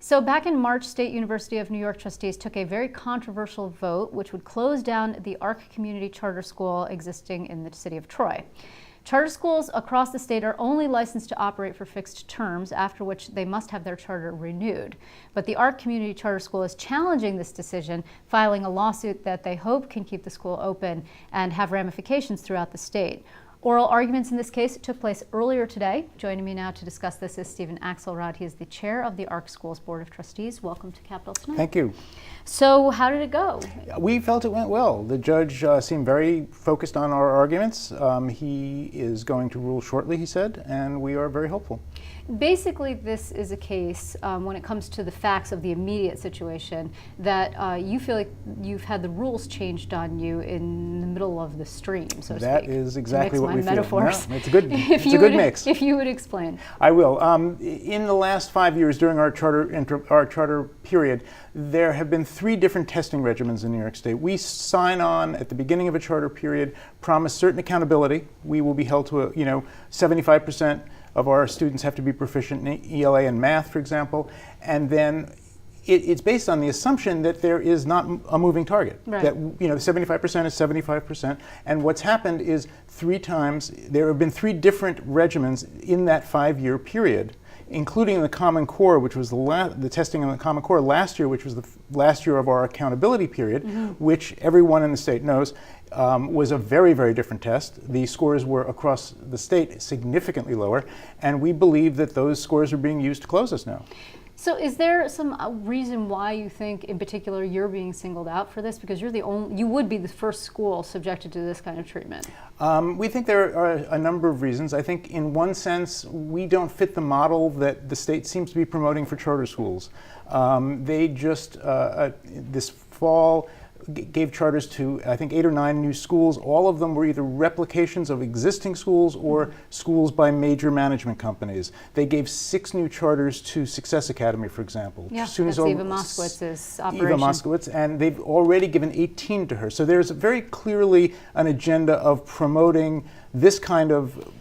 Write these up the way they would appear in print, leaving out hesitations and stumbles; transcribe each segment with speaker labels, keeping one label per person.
Speaker 1: So back in March, State University of New York trustees took a very controversial vote which would close down the ARC Community Charter School existing in the city of Troy. Charter schools across the state are only licensed to operate for fixed terms, after which they must have their charter renewed. But the ARC Community Charter School is challenging this decision, filing a lawsuit that they hope can keep the school open and have ramifications throughout the state. Oral arguments in this case took place earlier today. Joining me now to discuss this is Stephen Axelrod. He is the chair of the ARC Schools Board of Trustees. Welcome to Capitol tonight.
Speaker 2: Thank you.
Speaker 1: So how did it go?
Speaker 2: We felt it went well. The judge seemed very focused on our arguments. He is going to rule shortly, he said, and we are very hopeful.
Speaker 1: Basically, this is a case, when it comes to the facts of the immediate situation, that you feel like you've had the rules changed on you in the middle of the stream, so to speak.
Speaker 2: That is exactly what we feel.
Speaker 1: Metaphors.
Speaker 2: No, it's a good mix.
Speaker 1: If you would explain.
Speaker 2: I will. In the last 5 years during our charter period, there have been 3 different testing regimens in New York State. We sign on at the beginning of a charter period, promise certain accountability. We will be held to 75% of our students have to be proficient in ELA and math, for example, and then it's based on the assumption that there is not a moving target.
Speaker 1: Right.
Speaker 2: That 75% is 75%, and what's happened is 3 times there have been 3 different regimens in that 5-year period, including the Common Core, which was the testing on the Common Core last year, which was the last year of our accountability period, which everyone in the state knows was a very, very different test. The scores were across the state significantly lower, and we believe that those scores are being used to close us now.
Speaker 1: So is there some reason why you think in particular you're being singled out for this? Because you would be the first school subjected to this kind of treatment.
Speaker 2: We think there are a number of reasons. I think in one sense, we don't fit the model that the state seems to be promoting for charter schools. They just, this fall, gave charters to, I think, 8 or 9 new schools. All of them were either replications of existing schools or schools by major management companies. They gave 6 new charters to Success Academy, for example.
Speaker 1: Yeah, that's Eva Moskowitz's operation.
Speaker 2: Eva Moskowitz, and they've already given 18 to her. So there's very clearly an agenda of promoting this kind of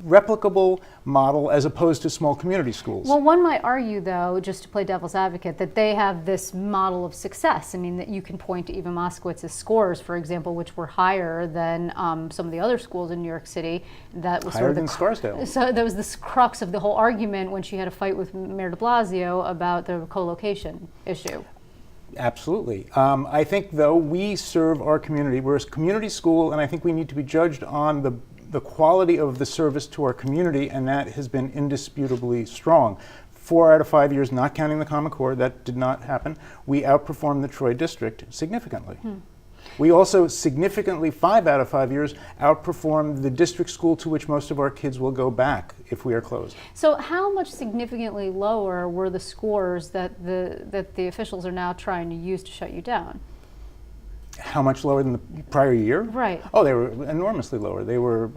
Speaker 2: replicable model as opposed to small community schools.
Speaker 1: Well, one might argue, though, just to play devil's advocate, that they have this model of success. I mean, that you can point to Eva Moskowitz's scores, for example, which were higher than some of the other schools in New York City. That was
Speaker 2: higher than Scarsdale.
Speaker 1: So that was the crux of the whole argument when she had a fight with Mayor de Blasio about the co-location issue.
Speaker 2: Absolutely. I think, though, we serve our community. We're a community school, and I think we need to be judged on the quality of the service to our community, and that has been indisputably strong. 4 out of 5 years, not counting the Common Core, that did not happen. We outperformed the Troy district significantly. We also significantly, 5 out of 5 years, outperformed the district school to which most of our kids will go back if we are closed.
Speaker 1: So how much significantly lower were the scores that the officials are now trying to use to shut you down?
Speaker 2: How much lower than the prior year?
Speaker 1: Right.
Speaker 2: Oh, they were enormously lower. They were,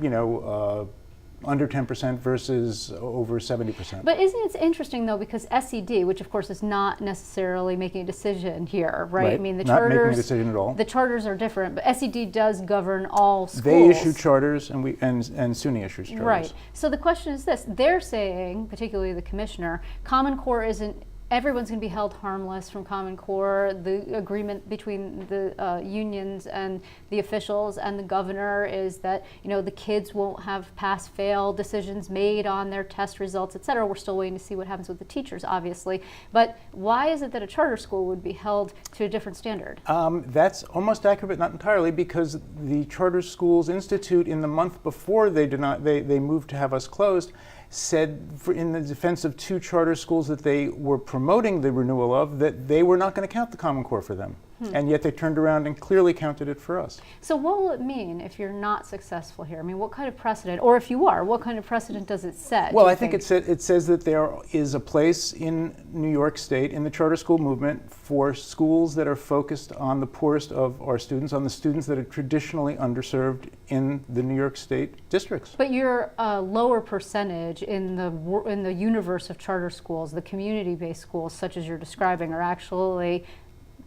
Speaker 2: under 10% versus over 70%.
Speaker 1: But isn't it interesting, though, because SED, which of course is not necessarily making a decision here, right? I mean, the
Speaker 2: not
Speaker 1: charters,
Speaker 2: making a decision at all.
Speaker 1: The charters are different, but SED does govern all schools.
Speaker 2: They issue charters, and SUNY issues charters.
Speaker 1: Right. So the question is this: they're saying, particularly the commissioner, Common Core isn't. Everyone's going to be held harmless from Common Core. The agreement between the unions and the officials and the governor is that the kids won't have pass-fail decisions made on their test results, et cetera. We're still waiting to see what happens with the teachers, obviously. But why is it that a charter school would be held to a different standard?
Speaker 2: That's almost accurate, but not entirely, because the Charter Schools Institute, in the month before they moved to have us closed, said in the defense of 2 charter schools that they were promoting the renewal of, that they were not going to count the Common Core for them. And yet they turned around and clearly counted it for us.
Speaker 1: So what will it mean if you're not successful here? I mean, what kind of precedent, or if you are, what kind of precedent does it set?
Speaker 2: Well, I think it says that there is a place in New York State, in the charter school movement, for schools that are focused on the poorest of our students, on the students that are traditionally underserved in the New York State districts.
Speaker 1: But you're a lower percentage in the universe of charter schools. The community-based schools, such as you're describing, are actually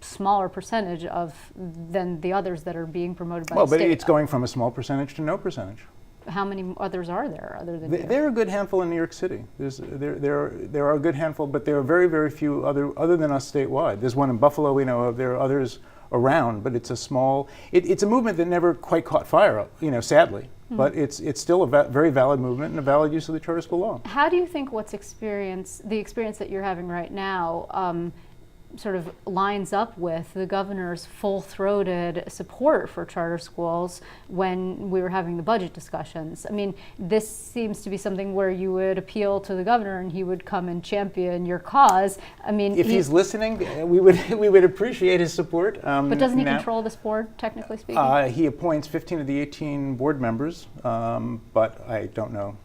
Speaker 1: smaller percentage than the others that are being promoted by the state.
Speaker 2: Well, but it's going from a small percentage to no percentage.
Speaker 1: how many others are there other than you?
Speaker 2: There are a good handful in New York City. There are a good handful, but there are very, very few other than us statewide. There's one in Buffalo we know of. There are others around, but it's a small. It's a movement that never quite caught fire, sadly. Mm-hmm. But it's still a very valid movement and a valid use of the charter school law.
Speaker 1: How do you think the experience that you're having right now sort of lines up with the governor's full-throated support for charter schools when we were having the budget discussions? I mean, this seems to be something where you would appeal to the governor and he would come and champion your cause. I mean,
Speaker 2: if he's listening, we would appreciate his support.
Speaker 1: But doesn't he control this board, technically speaking?
Speaker 2: He appoints 15 of the 18 board members, but I don't know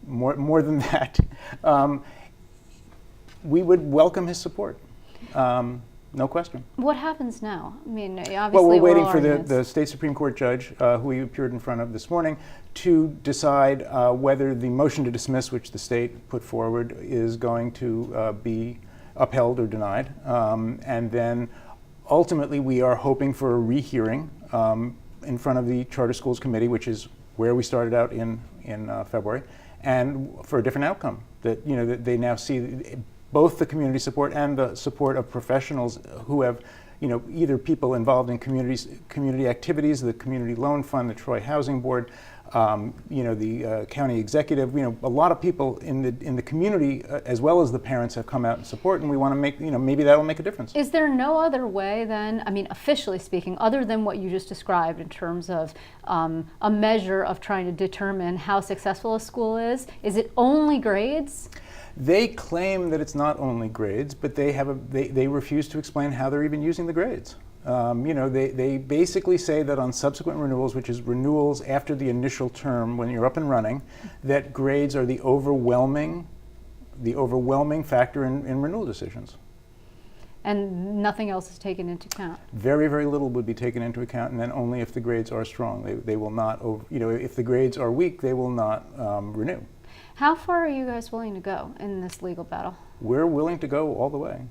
Speaker 2: more than that. We would welcome his support. No question.
Speaker 1: What happens now? I mean, obviously,
Speaker 2: well, we're waiting for the state Supreme Court judge, who we appeared in front of this morning, to decide whether the motion to dismiss, which the state put forward, is going to be upheld or denied. And then ultimately, we are hoping for a rehearing in front of the Charter Schools Committee, which is where we started out in February, and for a different outcome. That that they now see both the community support and the support of professionals who have, either people involved in community activities, the Community Loan Fund, the Troy Housing Board, the county executive. A lot of people in the community, as well as the parents, have come out and support, and we want to make, maybe that'll make a difference.
Speaker 1: Is there no other way then, I mean, officially speaking, other than what you just described in terms of a measure of trying to determine how successful a school is? Is it only grades?
Speaker 2: They claim that it's not only grades, but they refuse to explain how they're even using the grades. They basically say that on subsequent renewals, which is renewals after the initial term when you're up and running, that grades are the overwhelming factor in renewal decisions.
Speaker 1: And nothing else is taken into account?
Speaker 2: Very, very little would be taken into account, and then only if the grades are strong. They will not, if the grades are weak, they will not renew.
Speaker 1: How far are you guys willing to go in this legal battle?
Speaker 2: We're willing to go all the way.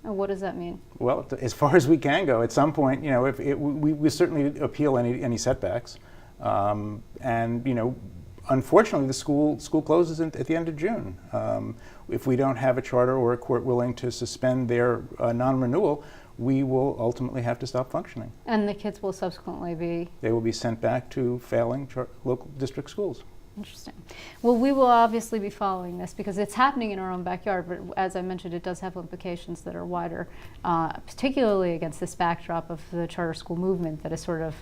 Speaker 1: And what does that mean?
Speaker 2: Well, as far as we can go. At some point, we certainly appeal any setbacks. Unfortunately, the school closes at the end of June. If we don't have a charter or a court willing to suspend their non-renewal, we will ultimately have to stop functioning.
Speaker 1: And the kids will subsequently be?
Speaker 2: They will be sent back to failing local district schools.
Speaker 1: Interesting. Well, we will obviously be following this because it's happening in our own backyard, but as I mentioned, it does have implications that are wider, particularly against this backdrop of the charter school movement that has sort of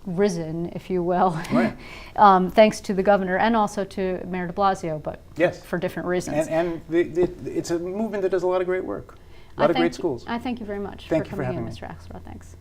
Speaker 1: risen, if you will,
Speaker 2: right.
Speaker 1: Thanks to the governor and also to Mayor de Blasio, but
Speaker 2: yes,
Speaker 1: for different reasons.
Speaker 2: And it's a movement that does a lot of great work, a lot of great schools.
Speaker 1: I thank you very much
Speaker 2: for
Speaker 1: coming here, Mr. Axelrod. Thanks.